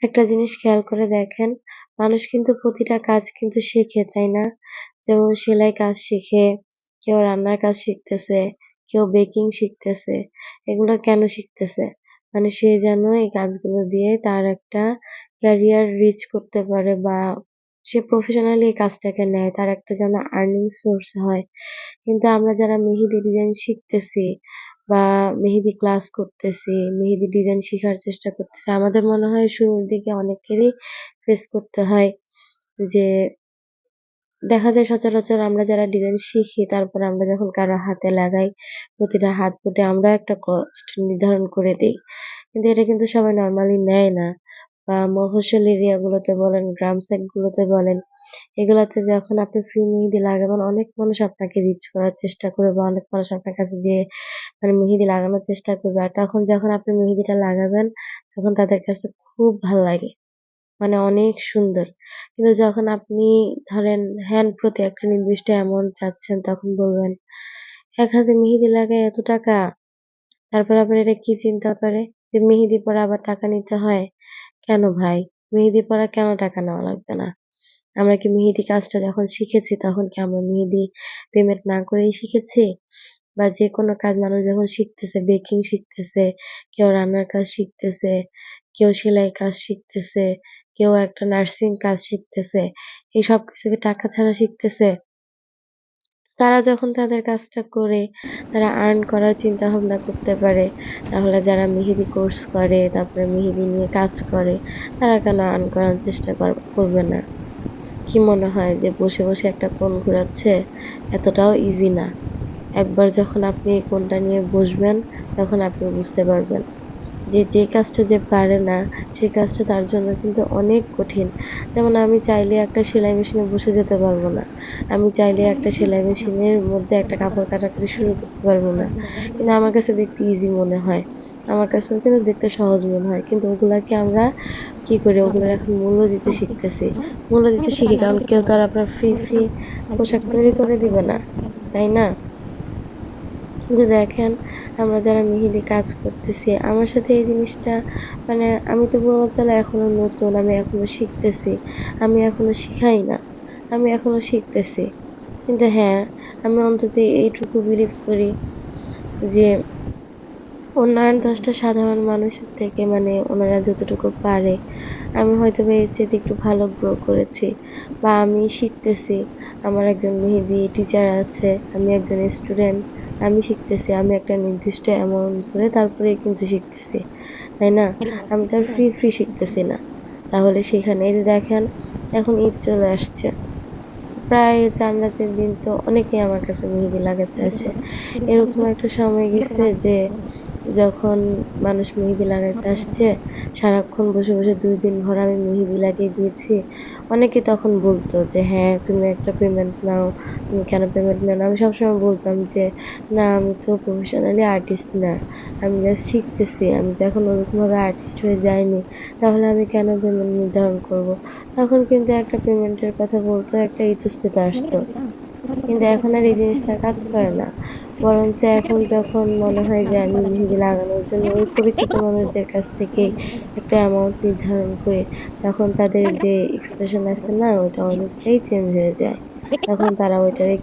একটা জিনিস খেয়াল করে দেখেন, মানুষ কিন্তু প্রতিটা কাজ কিন্তু শেখে, তাই না? যেমন সেলাই কাজ শিখে, কেউ রান্নার কাজ শিখতেছে, কেউ বেকিং শিখতেছে। এগুলো কেন শিখতেছে? মানে সে যেন এই কাজগুলো দিয়ে তার একটা ক্যারিয়ার রিচ করতে পারে বা সে প্রফেশনালি এই কাজটাকে নেয়। তার একটা যেন আর্নিং সোর্স হয়। কিন্তু আমরা যারা মেহেদি ডিজাইন শিখতেছি বা মেহেদি ক্লাস করতেছি, মেহেদি ডিজাইন শিখার চেষ্টা করতেছি, আমাদের মনে হয় শুরুর দিকে অনেকেরই ফেস করতে হয় যে দেখা যায় সচরাচর আমরা যারা ডিজাইন শিখি তারপরে আমরা যখন কারো হাতে লাগাই, প্রতিটা হাত পুঁতে আমরাও একটা কস্ট নির্ধারণ করে দেই। কিন্তু এটা কিন্তু সবাই নরমালি নেয় না। বা মফস্বল এরিয়া গুলোতে বলেন, গ্রাম সাইড গুলোতে বলেন, এগুলাতে যখন আপনি ফ্রি মেহেদি লাগাবেন অনেক মানুষ আপনাকে রিচ করার চেষ্টা করবে বা অনেক মানুষ আপনার কাছে যেয়ে মানে মেহেদি লাগানোর চেষ্টা করবে। আর তখন যখন আপনি মেহেদিটা লাগাবেন তখন তাদের কাছে খুব ভাল লাগে। মানে অনেক সুন্দর। কিন্তু যখন আপনি ধরেন হ্যান্ড প্রতি একটা নির্দিষ্ট অ্যামাউন্ট চাচ্ছেন তখন বলবেন, "এক হাতে মেহেদি লাগায় এত টাকা?" তারপর আবার এরা কি চিন্তা করে যে মেহেদি পড়া আবার টাকা নিতে হয়। কেন ভাই? মেহেদি পড়া কেন টাকা নেওয়া লাগবে না? আমরা কি মেহেদি কাজটা যখন শিখেছি তখন কি আমরা মেহেদি পেমেন্ট না করেই শিখেছি? বা যেকোনো কাজ মানুষ যখন শিখতেছে, বেকিং শিখতেছে, কেউ রান্নার কাজ শিখতেছে, কেউ সেলাই কাজ শিখতেছে, কেউ একটা নার্সিং কাজ শিখতেছে। এই সবকিছু কি টাকা ছাড়া শিখতেছে? তারা যখন তাদের কাজটা করে তারা আর্ন করার চিন্তাভাবনা করতে পারে, তাহলে যারা মেহেদি কোর্স করে, তারপরে মেহেদি নিয়ে কাজ করে, তারা কেন আর্ন করার চেষ্টা করবে না? কি মনে হয় যে বসে, বসে একটা কোণ ঘোরাচ্ছে? এতটাও ইজি না। একবার যখন আপনি এই কোণটা নিয়ে বসবেন, তখন আপনি বুঝতে পারবেন। যে কাজটা যে পারে না, সেই কাজটা তার জন্য কিন্তু অনেক কঠিন। যেমন আমি চাইলে একটা সেলাই মেশিনে বসে যেতে পারব না। আমি চাইলে একটা সেলাই মেশিনের মধ্যে একটা কাপড় কাটাকাটি শুরু করতে পারব না। কিন্তু আমার কাছে দেখতে ইজি মনে হয়। আমার কাছেও কিন্তু দেখতে সহজ মনে হয়। কিন্তু ওগুলাকে আমরা কি করি? ওগুলার এখন মূল্য দিতে শিখতেছি। মূল্য দিতে শিখি কারণ কেউ তো আর আপনার ফ্রি পোশাক তৈরি করে দিবে না। তাই না? কিন্তু দেখেন আমরা যারা মেহেদি কাজ করতেছি, আমার সাথে এই জিনিসটা মানে আমি তো বলা চলে এখনো নতুন, আমি এখনো শিখতেছি। আমি এখনো শিখাই না। আমি এখনো শিখতেছি। কিন্তু হ্যাঁ, আমি অন্তত এইটুকু বিলিভ করি যে অন্যান্য ১০ টা সাধারণ মানুষের থেকে মানে ওনারা যতটুকু পারে, আমি হয়তোবা এর চাইতে একটু ভালো গ্রো করেছি বা আমি শিখতেছি। আমার একজন মেহেদি টিচার আছে, আমি একজন স্টুডেন্ট। আমি শিখতেছি। আমি একটা নির্দিষ্ট অ্যামাউন্ট ধরে তারপরেই কিন্তু শিখতেছি। তাই না? আমি তো আর ফ্রি শিখতেছি না। তাহলে সেখানে এই যে দেখেন এখন ঈদ চলে আসছে। প্রায় চাঁদ রাতের দিন তো অনেকেই আমার কাছে মেহেদি লাগাতে আসে। এরকম একটা সময় গেছে যে যখন মানুষ মেহেদি লাগাইতে আসছে, সারাক্ষণ বসে, বসে ২ দিন ভর আমি মেহেদি লাগিয়ে দিয়েছি। অনেকে তখন বলত যে, "হ্যাঁ, তুমি একটা পেমেন্ট নাও। তুমি কেন পেমেন্ট নেও না?" আমি সবসময় বলতাম যে, "না, আমি তো প্রফেশনালি আর্টিস্ট না। আমি জাস্ট শিখতেছি। আমি তো এখন ওরকমভাবে আর্টিস্ট হয়ে যাইনি। তাহলে আমি কেন পেমেন্ট নির্ধারণ করব?" তখন কিন্তু একটা পেমেন্টের কথা বলতো, একটা ইতস্ততা আসতো। কিন্তু এখন আর এই জিনিসটা কাজ করে না। বরঞ্চ এখন যখন মনে হয় যে আমি মেহেদি লাগানোর জন্য ওই পরিচিত মানুষদের কাছ থেকেই একটা অ্যামাউন্ট নির্ধারণ করি, তখন তাদের যে এক্সপ্রেশন আছে না ওটা অনেকটাই চেঞ্জ হয়ে যায়। তখন তারা ওইটারে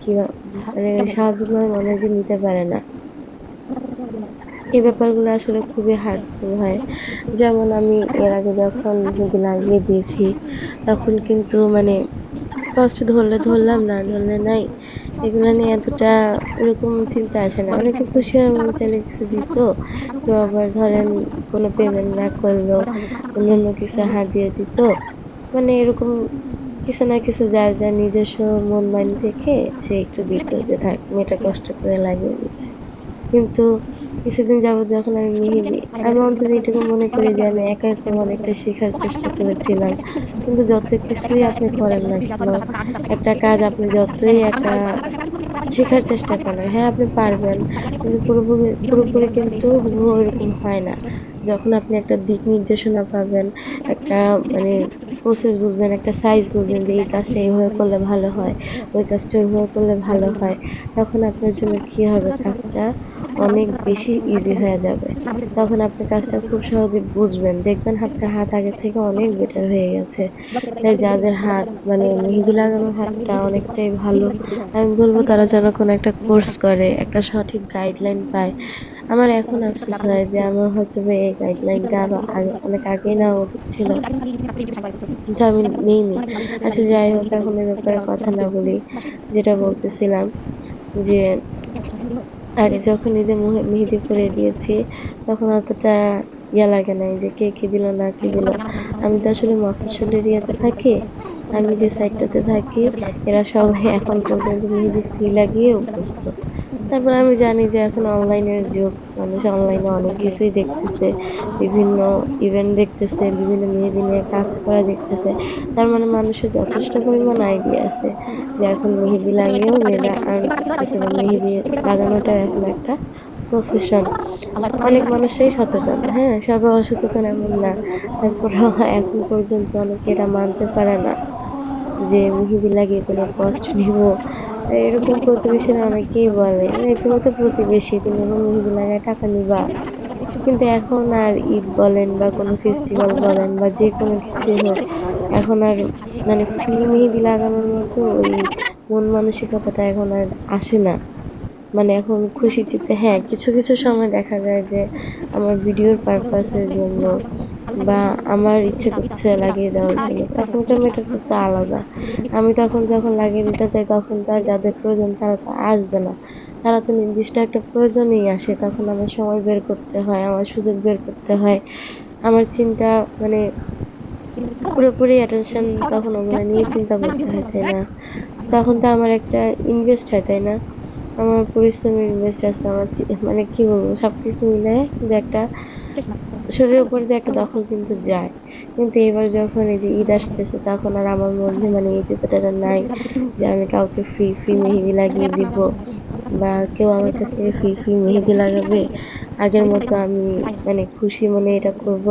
মানে স্বাভাবিকভাবে মনে হয় যে নিতে পারে না। এই ব্যাপারগুলো আসলে খুবই হার্টফুল হয়। যেমন আমি এর আগে যখন মেহেদি লাগিয়ে দিয়েছি, তখন কিন্তু মানে কষ্ট ধরলে ধরলাম, না ধরলে নাই। এগুলা নিয়ে এতটা ওরকম চিন্তা আসে না। অনেকে খুশি হয়ে মন চাইলে কিছু দিত। কেউ আবার ধরেন কোনো পেমেন্ট না করলেও অন্যান্য কিছু হাদিয়া দিত। মানে এরকম কিছু না কিছু যার নিজস্ব মন মাইন্ড থেকে সে একটু দিত যে থাক মেয়েটা কষ্ট করে লাগিয়ে দিছে। কিন্তু কিছুদিন যাবৎ যখন আমি মেহেদি আমি অন্তত এটুকু মনে করি যে আমি একা একাও অনেকটা শেখার চেষ্টা করেছিলাম। কিন্তু যত কিছুই আপনি করেন না কেন, একটা কাজ আপনি যতই একা শেখার চেষ্টা করেন, হ্যাঁ আপনি পারবেন। কিন্তু পুরোপুরি কিন্তু হুবহু ওইরকম হয় না। যখন আপনি একটা দিক নির্দেশনা পাবেন, একটা মানে প্রসেস বুঝবেন, একটা সাইজ বুঝবেন যে এই কাজটা এভাবে করলে ভালো হয়, ওই কাজটা ওইভাবে করলে ভালো হয়। তখন আপনার জন্য কি হবে কাজটা অনেক বেশি ইজি হয়ে যাবে। তখন আপনি কাজটা খুব সহজে বুঝবেন। দেখবেন আপনার হাত আগের থেকে অনেক বেটার হয়ে গেছে। তাই যাদের হাত মানে মেহেদি লাগানোর হাতটা অনেকটাই ভালো, আমি বলব তারা যেন কোনো একটা কোর্স করে, একটা সঠিক গাইডলাইন পায়। আমার এখন আফসোস হয় যে আমার হয়তোবা এই গাইডলাইনটা আরো আগে অনেক আগেই নেওয়া উচিত ছিল। কিন্তু আমি নিইনি। আচ্ছা যাই হোক এখন এ ব্যাপারে কথা না বলি। যেটা বলতেছিলাম যে আগে যখন ঈদে মেহেদি পরিয়ে দিয়েছি, তখন অতটা ইয়া লাগে নাই যে কে কি দিল না কি দিল। আমি তো আসলে মফস্বল এরিয়াতে থাকি। আমি যে সাইডটাতে থাকি এরা সবাই এখন পর্যন্ত মেহেদি ফ্রি লাগিয়ে অভ্যস্ত। তারপরে আমি জানি যে এখন অনলাইনের যুগ। মানুষ অনলাইনে অনেক কিছুই দেখতেছে। বিভিন্ন ইভেন্ট দেখতেছে, বিভিন্ন মেহেদি নিয়ে কাজ করা দেখতেছে। তার মানে মানুষের যথেষ্ট পরিমাণ আইডিয়া আছে। যে এখন মেহেদি লাগিয়েও মেয়েরা আর্ন করতেছে বা মেহেদি লাগানোটাও এখন একটা প্রফেশন। অনেক মানুষই সচেতন, হ্যাঁ? সবাই অসচেতন এমন না। তারপরেও এখন পর্যন্ত অনেকে এটা মানতে পারে না যে মেহেদি লাগিয়ে কোনো কষ্ট নিবো। এরকম প্রতিবেশীরা অনেকেই বলে, "এই তুমি তো প্রতিবেশী, তুমি এখন মেহেদি লাগায় টাকা নিবা?" কিন্তু এখন আর ঈদ বলেন বা কোনো ফেস্টিভাল বলেন বা যেকোনো কিছুই হোক, এখন আর মানে ফ্রি মেহেদি লাগানোর মতো ওই মন মানসিকতাটা এখন আর আসে না। মানে এখন খুশি চিত্তে হ্যাঁ, কিছু, কিছু সময় দেখা যায় যে আমার ভিডিওর পারপাস এর জন্য বা আমার ইচ্ছে করছে লাগিয়ে দেওয়ার জন্য, তখনকার ম্যাটারটা তো আলাদা। আমি তখন যখন লাগিয়ে দিতে চাই তখন তো আর যাদের প্রয়োজন তারা তো আসবে না। তারা তো নির্দিষ্ট একটা প্রয়োজনেই আসে। তখন আমার সময় বের করতে হয়, আমার সুযোগ বের করতে হয়। আমার চিন্তা মানে পুরোপুরি অ্যাটেনশন তখন ওগুলা নিয়ে চিন্তা করতে হয়, তাই না? তখন তো আমার একটা ইনভেস্ট হয়, তাই না? আমার পরিশ্রমের ইনভেস্ট আছে, আমার মানে কি বলবো? সবকিছু মিলায়ে কিন্তু একটা শরীরের উপর দিয়ে একটা দখল কিন্তু যায়। কিন্তু এবার যখন এই যে ঈদ আসতেছে তখন আর আমার মধ্যে মানে এই জেতাটা নাই যে আমি কাউকে ফ্রি মেহেদি লাগিয়ে দিব বা কেউ আমার কাছ থেকে ফ্রি মেহেদি লাগাবে। আগের মতো আমি মানে খুশি মনে এটা করব।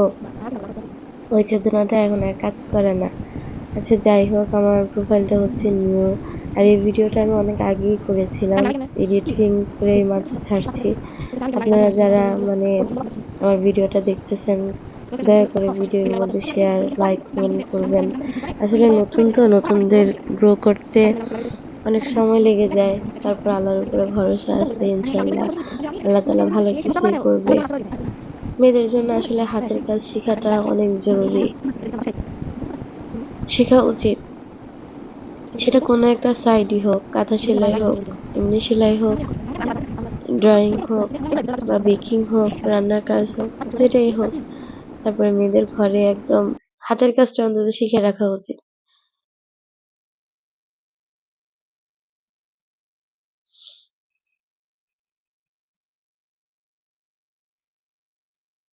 ওই চেতনাটা এখন আর কাজ করে না। আচ্ছা যাই হোক আমার প্রোফাইলটা হচ্ছে নিউ। আর এই ভিডিওটা আমি অনেক আগেই করেছিলাম। এডিটিং করে এইমাত্র ছাড়ছি। আপনারা যারা মানে আমার ভিডিওটা দেখতেছেন, দয়া করে ভিডিওর মধ্যে শেয়ার, লাইক, কমেন্ট করবেন। আসলে নতুন তো নতুনদের গ্রো করতে অনেক সময় লেগে যায়। তারপর আল্লাহর উপরে ভরসা আছে ইনশাআল্লাহ। আল্লাহ তাআলা ভালো কিছুই করবে। মেয়েদের জন্য আসলে হাতের কাজ শিখাটা অনেক জরুরি। শেখা উচিত। সেটা কোনো একটা সাইডই হোক, কাঁথা সেলাই হোক, এমনি সেলাই হোক, ড্রইং হোক বা বেকিং হোক, রান্নার কাজ হোক, যেটাই হোক। তারপরে মেয়েদের ঘরে একদম হাতের কাজটা অন্তত শিখে রাখা উচিত।